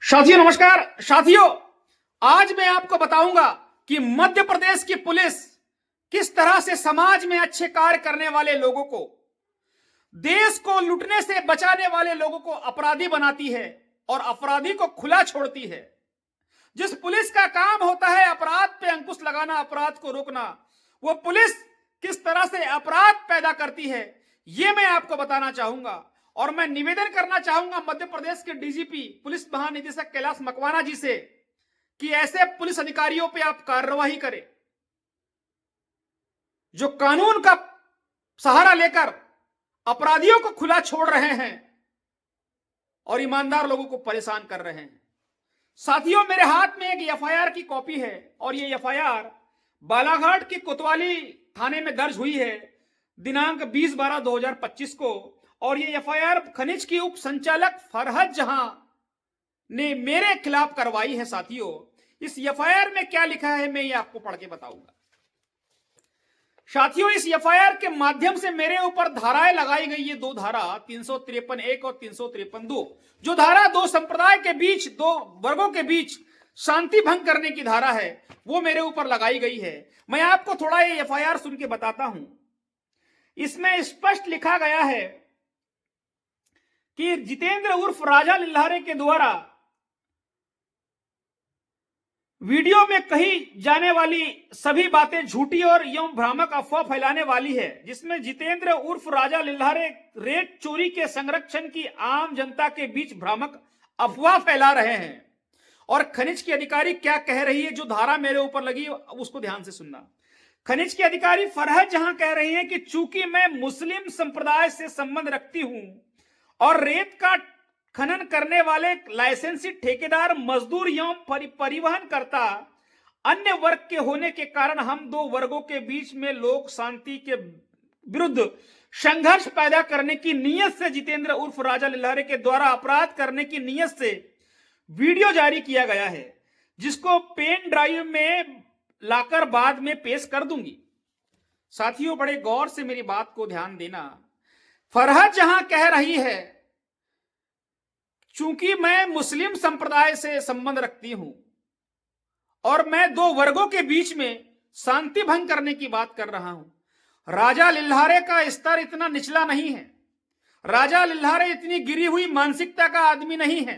साथियों नमस्कार। साथियों, आज मैं आपको बताऊंगा कि मध्य प्रदेश की पुलिस किस तरह से समाज में अच्छे कार्य करने वाले लोगों को, देश को लूटने से बचाने वाले लोगों को अपराधी बनाती है और अपराधी को खुला छोड़ती है। जिस पुलिस का काम होता है अपराध पे अंकुश लगाना, अपराध को रोकना, वो पुलिस किस तरह से अपराध पैदा करती है, ये मैं आपको बताना चाहूंगा। और मैं निवेदन करना चाहूंगा मध्य प्रदेश के डीजीपी पुलिस महानिदेशक कैलाश मकवाना जी से कि ऐसे पुलिस अधिकारियों पे आप कार्रवाई करें जो कानून का सहारा लेकर अपराधियों को खुला छोड़ रहे हैं और ईमानदार लोगों को परेशान कर रहे हैं। साथियों, मेरे हाथ में एक एफआईआर की कॉपी है और ये एफआईआर बालाघाट की कोतवाली थाने में दर्ज हुई है दिनांक 20/12/2025 को। और ये एफआईआर खनिज की उप संचालक फरहत जहां ने मेरे खिलाफ करवाई है। साथियों, इस एफआईआर में क्या लिखा है मैं ये आपको पढ़ के बताऊंगा। साथियों, इस एफआईआर के माध्यम से मेरे ऊपर धाराएं लगाई गई है, दो धारा 353(1) और 353(2), जो धारा दो संप्रदाय के बीच, दो वर्गों के बीच शांति भंग करने की धारा है, वो मेरे ऊपर लगाई गई है। मैं आपको थोड़ा ये एफआईआर सुन के बताता हूं। इसमें स्पष्ट लिखा गया है कि जितेंद्र उर्फ राजा लिल्हारे के द्वारा वीडियो में कही जाने वाली सभी बातें झूठी और एवं भ्रामक अफवाह फैलाने वाली है, जिसमें जितेंद्र उर्फ राजा लिल्हारे रेत चोरी के संरक्षण की आम जनता के बीच भ्रामक अफवाह फैला रहे हैं। और खनिज की अधिकारी क्या कह रही है, जो धारा मेरे ऊपर लगी उसको ध्यान से सुनना। खनिज की अधिकारी फरहत जहां कह रही है कि चूंकि मैं मुस्लिम संप्रदाय से संबंध रखती हूं और रेत का खनन करने वाले लाइसेंसी ठेकेदार, मजदूर एवं परिवहन करता अन्य वर्ग के होने के कारण हम दो वर्गों के बीच में लोक शांति के विरुद्ध संघर्ष पैदा करने की नीयत से जितेंद्र उर्फ राजा लिल्हारे के द्वारा अपराध करने की नीयत से वीडियो जारी किया गया है, जिसको पेन ड्राइव में लाकर बाद में पेश कर दूंगी। साथियों, बड़े गौर से मेरी बात को ध्यान देना। फरहत जहां कह रही है चूंकि मैं मुस्लिम संप्रदाय से संबंध रखती हूं और मैं दो वर्गों के बीच में शांति भंग करने की बात कर रहा हूं, राजा लिल्हारे का स्तर इतना निचला नहीं है। राजा लिल्हारे इतनी गिरी हुई मानसिकता का आदमी नहीं है।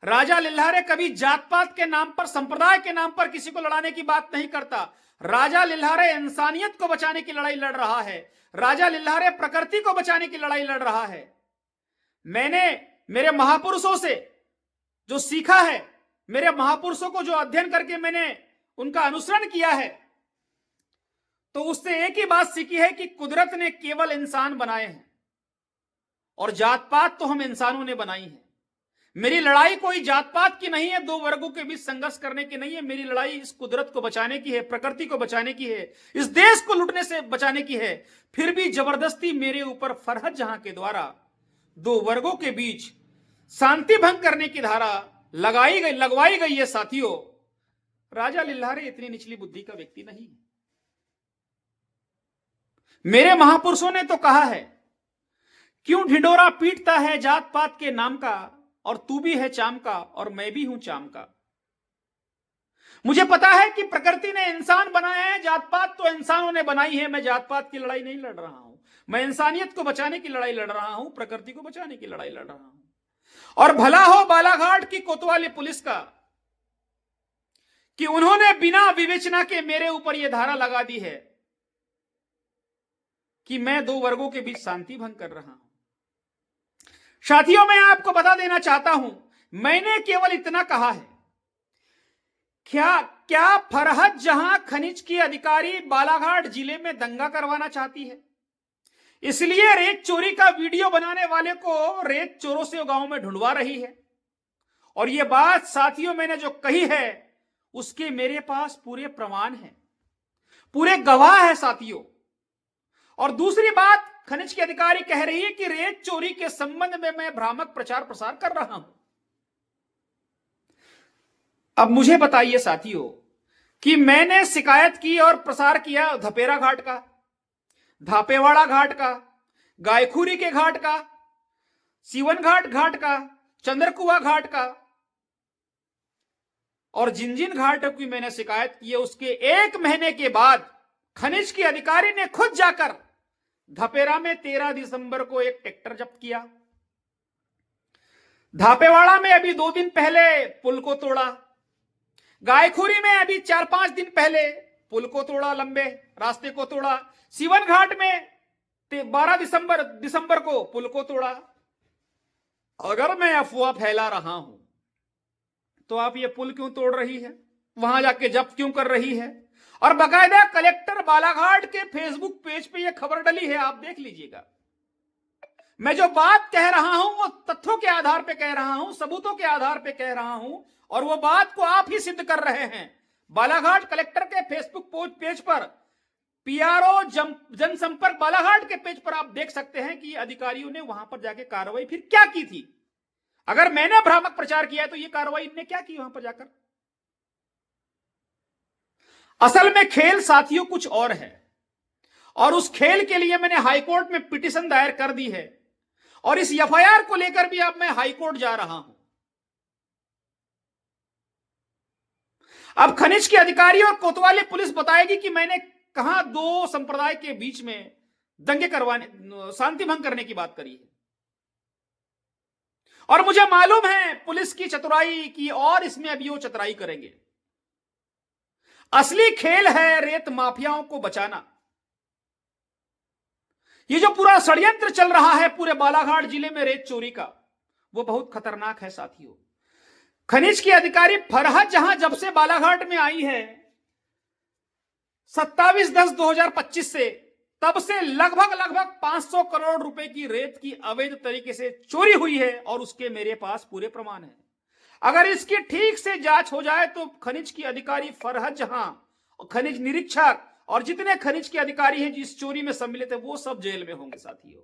राजा लिल्हारे कभी जात पात के नाम पर, संप्रदाय के नाम पर किसी को लड़ाने की बात नहीं करता। राजा लिल्हारे इंसानियत को बचाने की लड़ाई लड़ रहा है। राजा लिल्हारे प्रकृति को बचाने की लड़ाई लड़ रहा है। मैंने मेरे महापुरुषों से जो सीखा है, मेरे महापुरुषों को जो अध्ययन करके मैंने उनका अनुसरण किया है, तो उससे एक ही बात सीखी है कि कुदरत ने केवल इंसान बनाए हैं और जात पात तो हम इंसानों ने बनाई है। मेरी लड़ाई कोई जात पात की नहीं है, दो वर्गों के बीच संघर्ष करने की नहीं है। मेरी लड़ाई इस कुदरत को बचाने की है, प्रकृति को बचाने की है, इस देश को लूटने से बचाने की है। फिर भी जबरदस्ती मेरे ऊपर फरहत जहां के द्वारा दो वर्गों के बीच शांति भंग करने की धारा लगवाई गई है। साथियों, राजा लिल्हारे इतनी निचली बुद्धि का व्यक्ति नहीं है। मेरे महापुरुषों ने तो कहा है, क्यों ढिंडोरा पीटता है जात पात के नाम का, और तू भी है चाम का और मैं भी हूं चाम का। मुझे पता है कि प्रकृति ने इंसान बनाया है, जात पात तो इंसानों ने बनाई है। मैं जात पात की लड़ाई नहीं लड़ रहा हूं, मैं इंसानियत को बचाने की लड़ाई लड़ रहा हूं, प्रकृति को बचाने की लड़ाई लड़ रहा हूं। और भला हो बालाघाट की कोतवाली पुलिस का कि उन्होंने बिना विवेचना के मेरे ऊपर यह धारा लगा दी है कि मैं दो वर्गों के बीच शांति भंग कर रहा हूं। साथियों, मैं आपको बता देना चाहता हूं, मैंने केवल इतना कहा है, क्या फरहत जहां खनिज की अधिकारी बालाघाट जिले में दंगा करवाना चाहती है, इसलिए रेत चोरी का वीडियो बनाने वाले को रेत चोरों से गांव में ढूंढवा रही है। और यह बात साथियों मैंने जो कही है उसके मेरे पास पूरे प्रमाण हैं, पूरे गवाह है साथियों। और दूसरी बात, खनिज की अधिकारी कह रही है कि रेत चोरी के संबंध में मैं भ्रामक प्रचार प्रसार कर रहा हूं। अब मुझे बताइए साथियों कि मैंने शिकायत की और प्रसार किया धपेरा घाट का, धापेवाड़ा घाट का, गायखुरी के घाट का, सीवन घाट का, चंद्रकुआ घाट का और जिंजिन घाट की मैंने शिकायत की है, उसके 1 महीने के बाद खनिज के अधिकारी ने खुद जाकर धपेरा में 13 दिसंबर को एक ट्रैक्टर जब्त किया। धापेवाड़ा में अभी 2 दिन पहले पुल को तोड़ा। गायखुरी में अभी 4-5 दिन पहले पुल को तोड़ा, लंबे रास्ते को तोड़ा। सिवन घाट में 12 दिसंबर को पुल को तोड़ा। अगर मैं अफवाह फैला रहा हूं तो आप ये पुल क्यों तोड़ रही है, वहां जाके जब्त क्यों कर रही है? और बाकायदा कलेक्टर बालाघाट के फेसबुक पेज पे ये खबर डली है, आप देख लीजिएगा। मैं जो बात कह रहा हूं वो तथ्यों के आधार पे कह रहा हूं, सबूतों के आधार पे कह रहा हूं, और वो बात को आप ही सिद्ध कर रहे हैं। बालाघाट कलेक्टर के फेसबुक पेज पर, पीआरओ जनसंपर्क बालाघाट के पेज पर आप देख सकते हैं कि अधिकारियों ने वहां पर जाके कार्रवाई फिर क्या की थी। अगर मैंने भ्रामक प्रचार किया है तो ये कार्रवाई इनने क्या की वहां पर जाकर? असल में खेल साथियों कुछ और है, और उस खेल के लिए मैंने हाईकोर्ट में पिटीशन दायर कर दी है, और इस एफआईआर को लेकर भी अब मैं हाईकोर्ट जा रहा हूं। अब खनिज के अधिकारी और कोतवाली पुलिस बताएगी कि मैंने कहां 2 संप्रदाय के बीच में दंगे करवाने, शांति भंग करने की बात करी है। और मुझे मालूम है पुलिस की चतुराई की, और इसमें अभी वो चतुराई करेंगे। असली खेल है रेत माफियाओं को बचाना। ये जो पूरा षड्यंत्र चल रहा है पूरे बालाघाट जिले में रेत चोरी का, वो बहुत खतरनाक है साथियों। खनिज की अधिकारी फरहत जहां जब से बालाघाट में आई है 27/10/2025 से, तब से लगभग 500 करोड़ रुपए की रेत की अवैध तरीके से चोरी हुई है, और उसके मेरे पास पूरे प्रमाण हैं। अगर इसकी ठीक से जांच हो जाए तो खनिज की अधिकारी फरहत जहां, खनिज निरीक्षक और जितने खनिज के अधिकारी हैं जिस चोरी में सम्मिलित है, वो सब जेल में होंगे साथियों।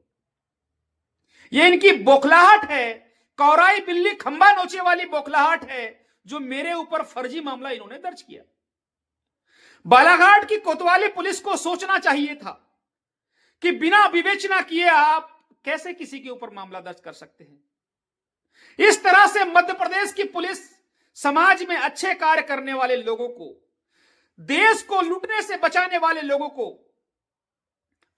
ये इनकी बौखलाहट है, कौराई बिल्ली खंबा नोचे वाली बौखलाहट है, जो मेरे ऊपर फर्जी मामला इन्होंने दर्ज किया। बालाघाट की कोतवाली पुलिस को सोचना चाहिए था कि बिना विवेचना किए आप कैसे किसी के ऊपर मामला दर्ज कर सकते हैं। इस तरह से मध्य प्रदेश की पुलिस समाज में अच्छे कार्य करने वाले लोगों को, देश को लूटने से बचाने वाले लोगों को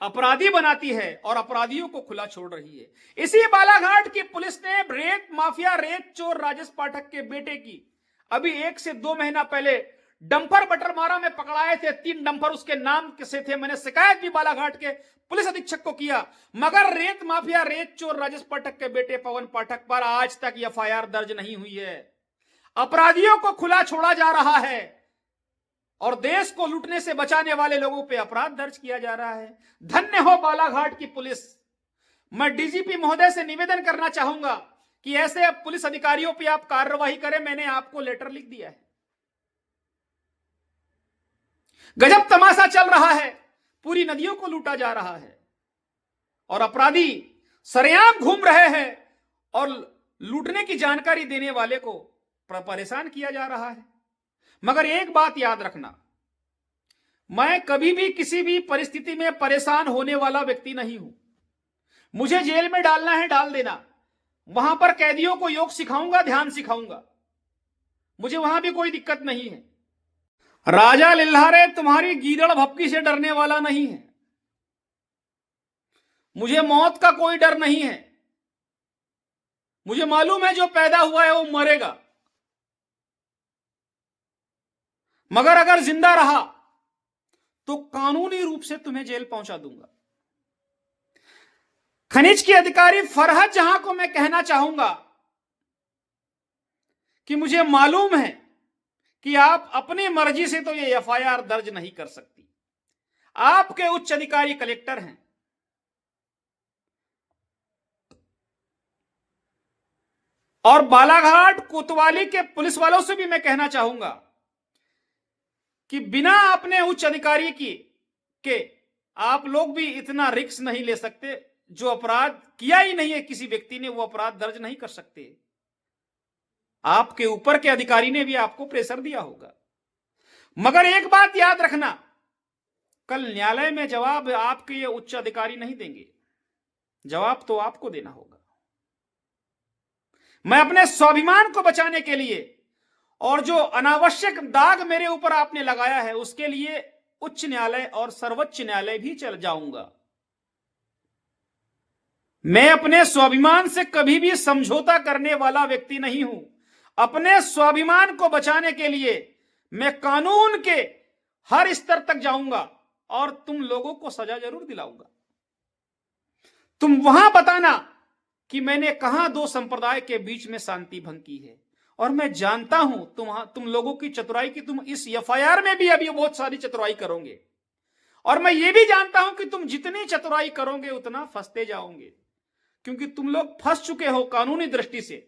अपराधी बनाती है और अपराधियों को खुला छोड़ रही है। इसी बालाघाट की पुलिस ने रेत माफिया, रेत चोर राजेश पाठक के बेटे की अभी 1 से 2 महीना पहले डंपर बटरमारा में पकड़ाए थे। 3 डंपर उसके नाम से थे। मैंने शिकायत भी बालाघाट के पुलिस अधीक्षक को किया, मगर रेत माफिया, रेत चोर राजेश पाठक के बेटे पवन पाठक पर आज तक एफआईआर दर्ज नहीं हुई है। अपराधियों को खुला छोड़ा जा रहा है और देश को लूटने से बचाने वाले लोगों पे अपराध दर्ज किया जा रहा है। धन्य हो बालाघाट की पुलिस। मैं डीजीपी महोदय से निवेदन करना चाहूंगा कि ऐसे पुलिस अधिकारियों पे आप कार्रवाई करें। मैंने आपको लेटर लिख दिया है। गजब तमाशा चल रहा है, पूरी नदियों को लूटा जा रहा है और अपराधी सरेआम घूम रहे हैं और लूटने की जानकारी देने वाले को परेशान किया जा रहा है। मगर एक बात याद रखना, मैं कभी भी किसी भी परिस्थिति में परेशान होने वाला व्यक्ति नहीं हूं। मुझे जेल में डालना है डाल देना, वहां पर कैदियों को योग सिखाऊंगा, ध्यान सिखाऊंगा, मुझे वहां भी कोई दिक्कत नहीं है। राजा लिल्हारे तुम्हारी गीदड़ भपकी से डरने वाला नहीं है। मुझे मौत का कोई डर नहीं है। मुझे मालूम है जो पैदा हुआ है वो मरेगा, मगर अगर जिंदा रहा तो कानूनी रूप से तुम्हें जेल पहुंचा दूंगा। खनिज की अधिकारी फरहत जहां को मैं कहना चाहूंगा कि मुझे मालूम है कि आप अपनी मर्जी से तो ये एफआईआर दर्ज नहीं कर सकती। आपके उच्च अधिकारी कलेक्टर हैं। और बालाघाट कोतवाली के पुलिस वालों से भी मैं कहना चाहूंगा कि बिना अपने उच्च अधिकारी के आप लोग भी इतना रिस्क नहीं ले सकते। जो अपराध किया ही नहीं है किसी व्यक्ति ने, वो अपराध दर्ज नहीं कर सकते। आपके ऊपर के अधिकारी ने भी आपको प्रेशर दिया होगा। मगर एक बात याद रखना, कल न्यायालय में जवाब आपके ये उच्च अधिकारी नहीं देंगे, जवाब तो आपको देना होगा। मैं अपने स्वाभिमान को बचाने के लिए और जो अनावश्यक दाग मेरे ऊपर आपने लगाया है उसके लिए उच्च न्यायालय और सर्वोच्च न्यायालय भी चल जाऊंगा। मैं अपने स्वाभिमान से कभी भी समझौता करने वाला व्यक्ति नहीं हूं। अपने स्वाभिमान को बचाने के लिए मैं कानून के हर स्तर तक जाऊंगा और तुम लोगों को सजा जरूर दिलाऊंगा। तुम वहां बताना कि मैंने कहां दो संप्रदाय के बीच में शांति भंग की है। और मैं जानता हूं तुम लोगों की चतुराई की, तुम इस एफआईआर में भी अभी बहुत सारी चतुराई करोगे। और मैं ये भी जानता हूं कि तुम जितनी चतुराई करोगे उतना फंसते जाओगे, क्योंकि तुम लोग फंस चुके हो कानूनी दृष्टि से।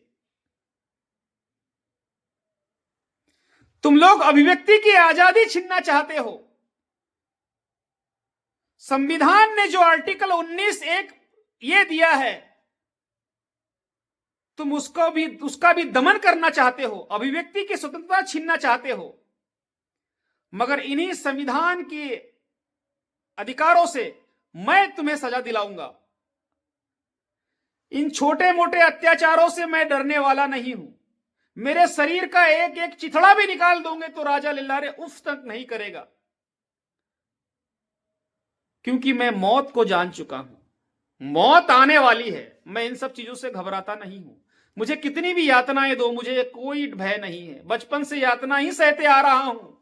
तुम लोग अभिव्यक्ति की आजादी छीनना चाहते हो। संविधान ने जो आर्टिकल 19(1) ये दिया है, तुम उसका भी दमन करना चाहते हो, अभिव्यक्ति की स्वतंत्रता छीनना चाहते हो। मगर इन्हीं संविधान के अधिकारों से मैं तुम्हें सजा दिलाऊंगा। इन छोटे मोटे अत्याचारों से मैं डरने वाला नहीं हूं। मेरे शरीर का एक एक चिथड़ा भी निकाल दोगे तो राजा लिल्लारे उफ तक नहीं करेगा, क्योंकि मैं मौत को जान चुका हूं। मौत आने वाली है, मैं इन सब चीजों से घबराता नहीं हूं। मुझे कितनी भी यातनाएं दो, मुझे कोई भय नहीं है। बचपन से यातना ही सहते आ रहा हूं।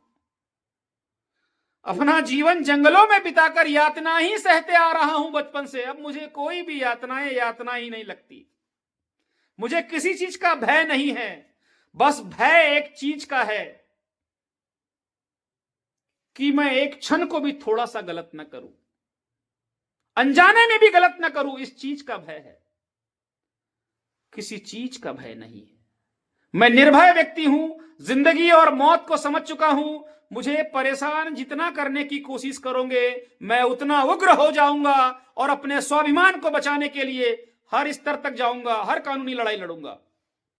अपना जीवन जंगलों में बिताकर यातना ही सहते आ रहा हूं बचपन से। अब मुझे कोई भी यातना ही नहीं लगती। मुझे किसी चीज का भय नहीं है। बस भय एक चीज का है कि मैं एक क्षण को भी थोड़ा सा गलत न करूं, अनजाने में भी गलत न करूं। इस चीज का भय है, किसी चीज का भय नहीं है। मैं निर्भय व्यक्ति हूं। जिंदगी और मौत को समझ चुका हूं। मुझे परेशान जितना करने की कोशिश करोगे मैं उतना उग्र हो जाऊंगा और अपने स्वाभिमान को बचाने के लिए हर स्तर तक जाऊंगा, हर कानूनी लड़ाई लड़ूंगा।